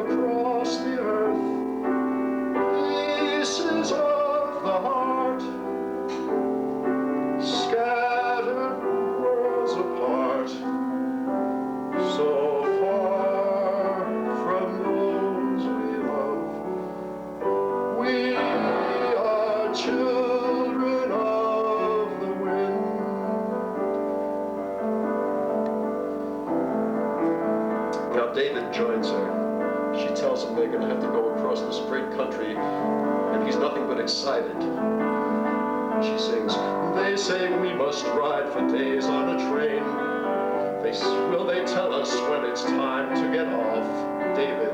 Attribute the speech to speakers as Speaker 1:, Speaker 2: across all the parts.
Speaker 1: across the earth, pieces of the heart, scattered worlds apart, so far from those we love. We are children of the wind. Now David joins her. She tells him they're going to have to go across this great country, and he's nothing but excited. She sings, they say we must ride for days on a train. Will they tell us when it's time to get off? David,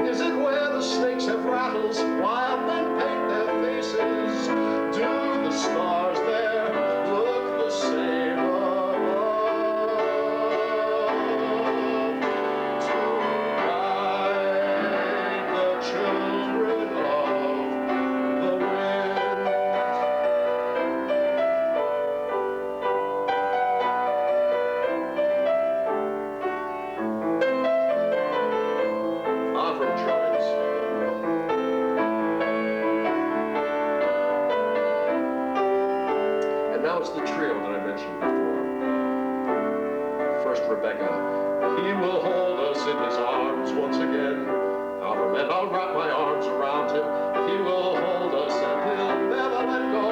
Speaker 1: is it where the snakes have rattles, wild men paint their faces? Do the stars there look the same above? Tonight, the children of the wind. Avram joins. And now it's the trio that I mentioned before. First, Rebecca. He will hold us in his arms once again. Avram, and I'll wrap my arms around him. He will hold us and he'll never let go.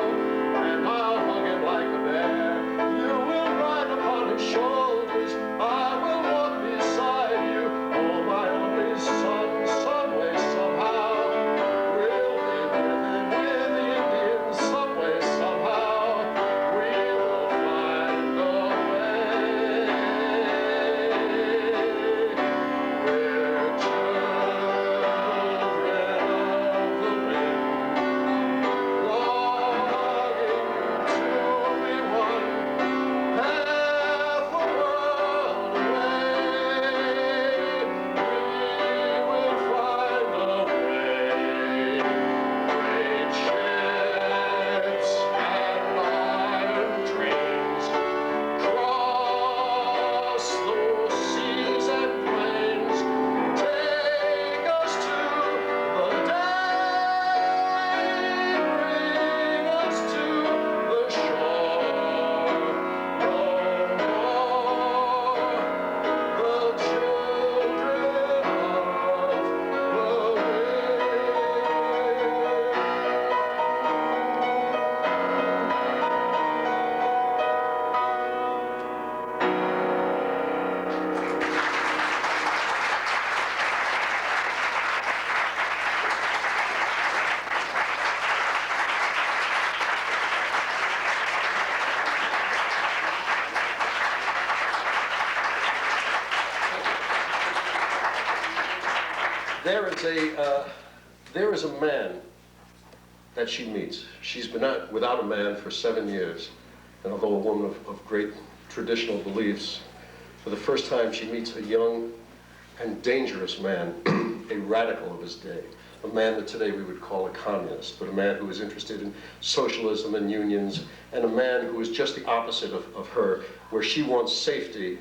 Speaker 1: And I'll hug him like a bear. You will ride upon his shoulders. I will walk beside you. Oh, my only son, some way, somehow. We'll be living with the Indians, some way, somehow. We will find a way. We're children of the wind, longing to be one, half a world away. We will find a way. Great ships and iron trains cross those seas and plains, take us to the day, bring us to the shore. No more the children of the wind. There is a man that she meets. She's been without a man for 7 years, and although a woman of great traditional beliefs, for the first time she meets a young and dangerous man, a radical of his day, a man that today we would call a communist, but a man who is interested in socialism and unions, and a man who is just the opposite of her, where she wants safety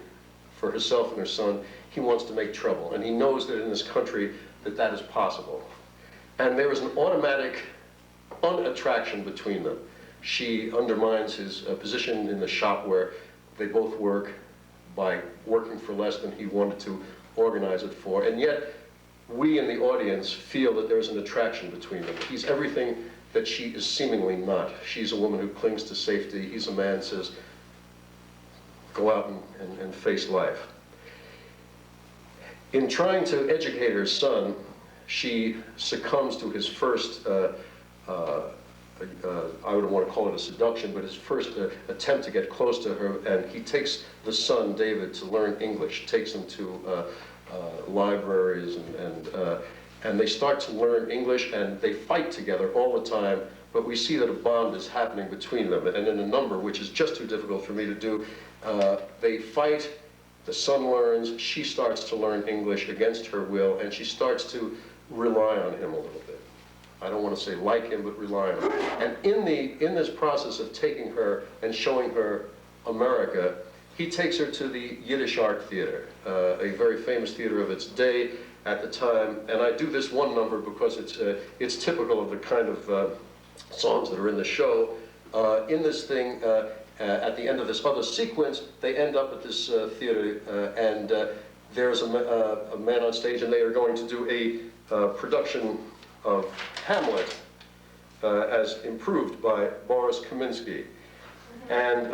Speaker 1: for herself and her son, he wants to make trouble, and he knows that in this country that is possible. And there is an automatic unattraction between them. She undermines his position in the shop where they both work by working for less than he wanted to organize it for, and yet we in the audience feel that there's an attraction between them. He's everything that she is seemingly not. She's a woman who clings to safety. He's a man who says, go out and face life. In trying to educate her son, she succumbs to his first, I wouldn't want to call it a seduction, but his first attempt to get close to her, and he takes the son, David, to learn English, takes him to libraries, and they start to learn English, and they fight together all the time, but we see that a bond is happening between them, and in a number, which is just too difficult for me to do, they fight. The son learns, she starts to learn English against her will, and she starts to rely on him a little bit. I don't want to say like him, but rely on him. And in this process of taking her and showing her America, he takes her to the Yiddish Art Theater, a very famous theater of its day at the time. And I do this one number because it's typical of the kind of songs that are in the show. In this thing, at the end of this other sequence, they end up at this theater, and there's a man on stage, and they are going to do a production of Hamlet as improved by Boris Kaminsky. And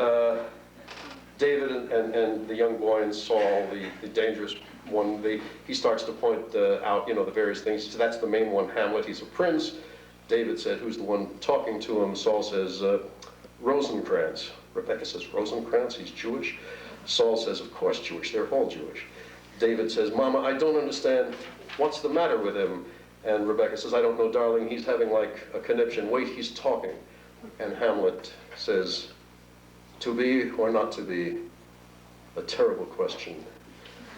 Speaker 1: David and the young boy and Saul, the dangerous one, he starts to point out, you know, the various things. So that's the main one, Hamlet. He's a prince. David said, who's the one talking to him? Saul says, Rosencrantz. Rebecca says, Rosencrantz, he's Jewish? Saul says, of course Jewish, they're all Jewish. David says, Mama, I don't understand, what's the matter with him? And Rebecca says, I don't know, darling, he's having like a conniption. Wait, he's talking. And Hamlet says, to be or not to be, a terrible question.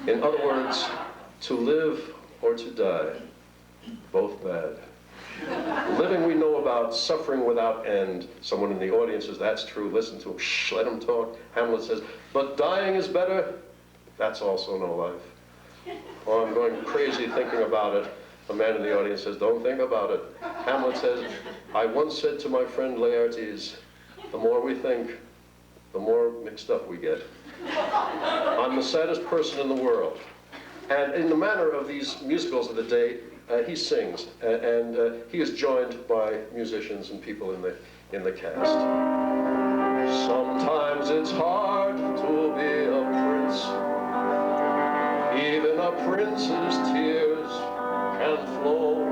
Speaker 1: In other words, to live or to die, both bad. Living we know about, suffering without end. Someone in the audience says, that's true, listen to him, shh, let him talk. Hamlet says, but dying is better, that's also no life. Oh, I'm going crazy thinking about it. A man in the audience says, don't think about it. Hamlet says, I once said to my friend Laertes, the more we think, the more mixed up we get. I'm the saddest person in the world. And in the manner of these musicals of the day, he sings, and he is joined by musicians and people in the cast. Sometimes it's hard to be a prince. Even a prince's tears can flow.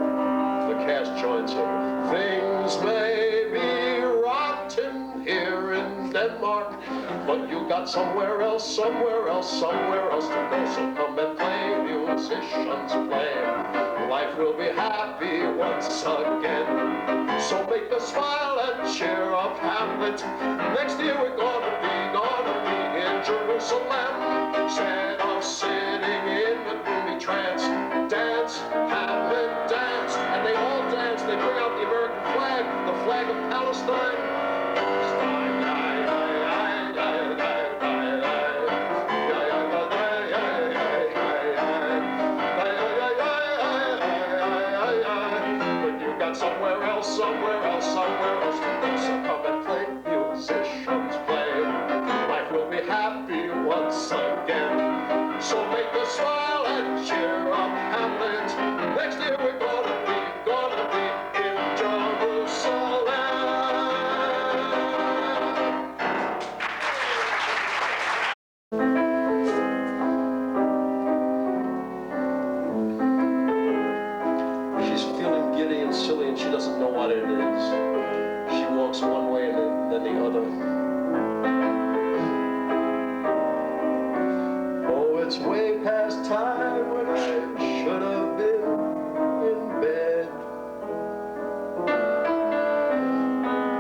Speaker 1: The cast joins him. Things may be rotten here in Denmark, but you got somewhere else to go. So come and play, musicians play. Life will be happy once again. So make a smile and cheer up, Hamlet. Next year we're gonna be in Jerusalem. Instead of sitting in a gloomy trance, dance, Hamlet, dance. And they all dance. They bring out the American flag, the flag of Palestine. Somewhere else to go. So come and play, musicians play. Life will be happy once again. So make a smile and cheer up, Hamlet. Next year we're gonna be in Jerusalem. She's feeling giddy and silly, and she doesn't know what it is. She walks one way and then the other. Oh, it's way past time when I should have been in bed.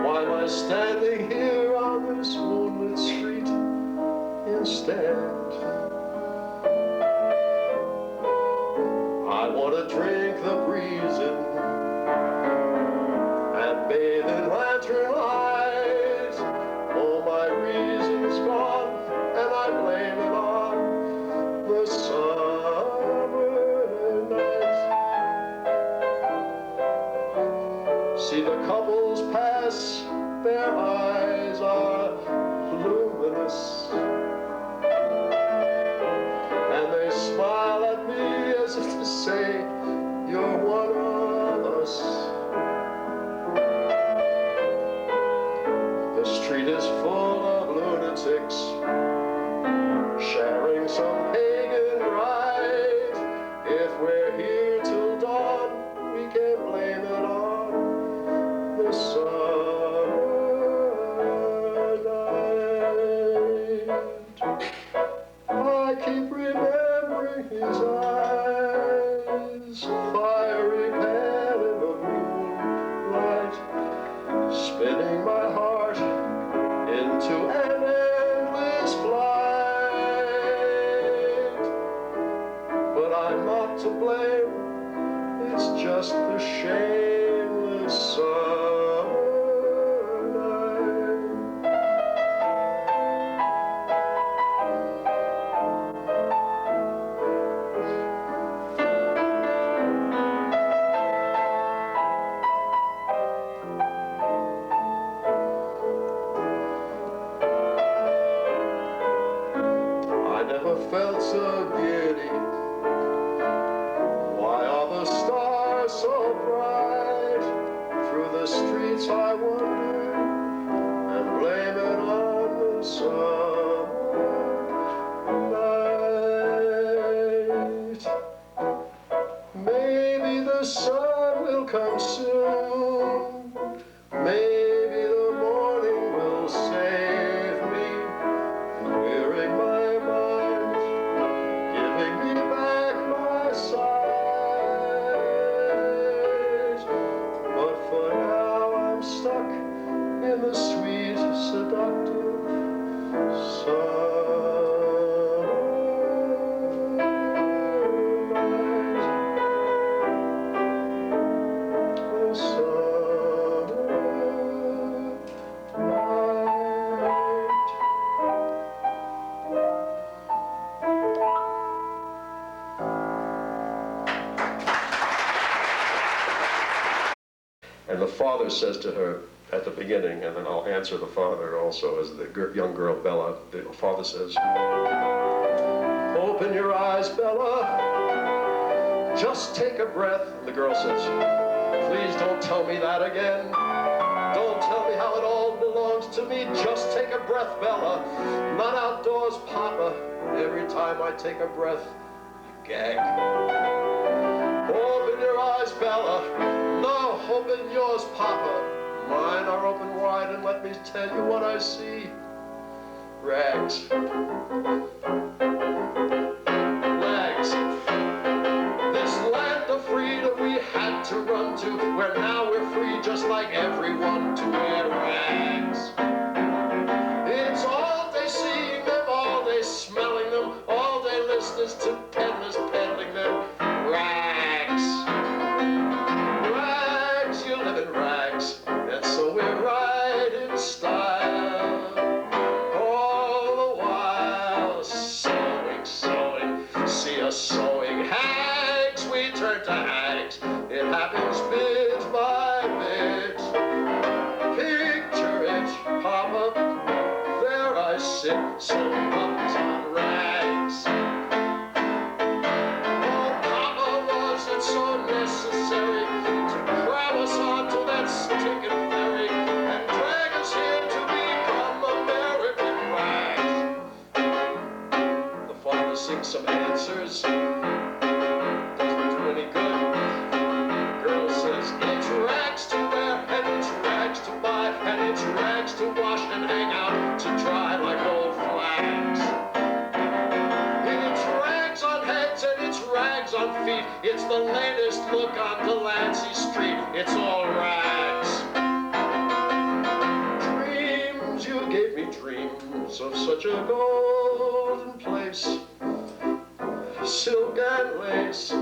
Speaker 1: Why am I standing here on this moonlit street instead? I want to drink the breeze in and bathe in lantern light. All my reason's gone, and I blame it on the summer night. See the couples pass, their eyes are luminous, and they smile at me as if to say, you're one of us. The street is full of lunatics, sharing some pagan rite. If we're here till dawn, we can blame it on the summer night. I keep remembering his eyes, fiery pale in the moonlight, spinning my heart into an endless flight. But I'm not to blame, it's just the shameless summer night. the sun will come soon. Maybe the morning will save me, clearing my mind, giving me back my sight. But for now I'm stuck in the sweet, seductive And the father says to her at the beginning, and then I'll answer the father also as the young girl, Bella. The father says, "Open your eyes, Bella. Just take a breath." And the girl says, "Please don't tell me that again. Don't tell me how it all belongs to me. Just take a breath, Bella. Not outdoors, Papa. Every time I take a breath, I gag. Open your eyes, Bella. No, open yours, Papa. Mine are open wide, and let me tell you what I see. Rags. Rags. This land of freedom we had to run to, where now we're free just like everyone to wear rags. It's all day seeing them, all day smelling them, all day listeners to peddlers peddling them. Rags. Rags, you live in rags, and so we're right in style. All the while sewing, sewing, see us sewing. Hags, we turn to hags. It happens bit by bit. Picture it, Papa. There I sit, sewing buttons on rags. Oh, Papa, was it so necessary to grab us onto that stinking ferry and drag us here to become American rags? The father sings some answers. Doesn't do any good. The girl says, "It's rags to wear, and it's rags to buy, and it's rags to wash and hang out to dry like old flags. It's rags on heads and it's rags on feet. It's the latest look on Delancey Street. It's all rags." Dreams, you gave me dreams of such a golden place. Silk and lace,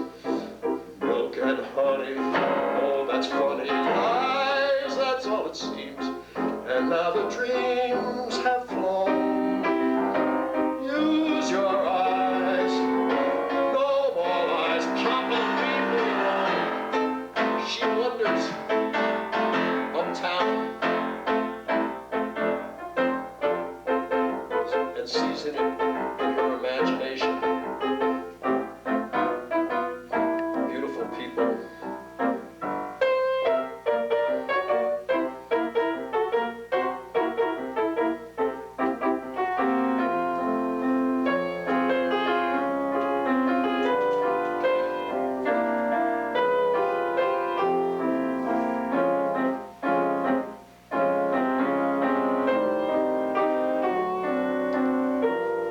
Speaker 1: milk and honey, oh, that's funny. Lies, that's all it seems. And now the dreams have flown. Use your eyes, no more lies. Papa, leave me alone. She wanders uptown and sees in it, in her imagination, beautiful people.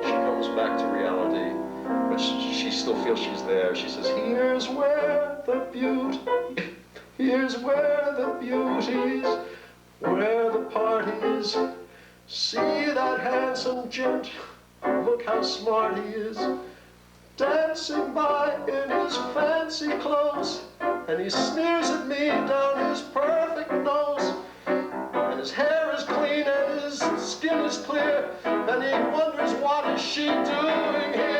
Speaker 1: She comes back to reality, but she still feels she's there. She says, here's where the beauty is, where the party is. See that handsome gent, look how smart he is, dancing by in his fancy clothes, and he sneers at me down his perfect nose. And his hair is clean and his skin is clear, and he wonders what is she doing here.